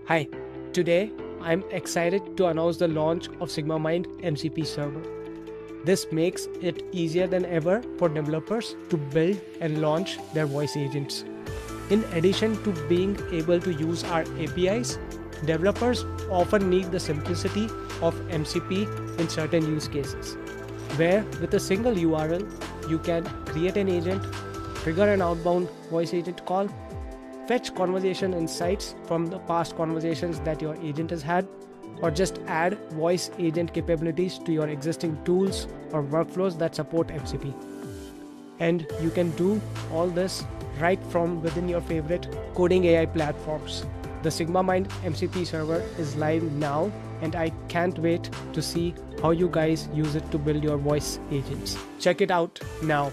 Hi, today I'm excited to announce the launch of SigmaMind MCP Server. This makes it easier than ever for developers to build and launch their voice agents. In addition to being able to use our APIs, developers often need the simplicity of MCP in certain use cases, where with a single URL, you can create an agent, trigger an outbound voice agent call, fetch conversation insights from the past conversations that your agent has had, or just add voice agent capabilities to your existing tools or workflows that support MCP. And you can do all this right from within your favorite coding AI platforms. The SigmaMind MCP server is live now, and I can't wait to see how you guys use it to build your voice agents. Check it out now.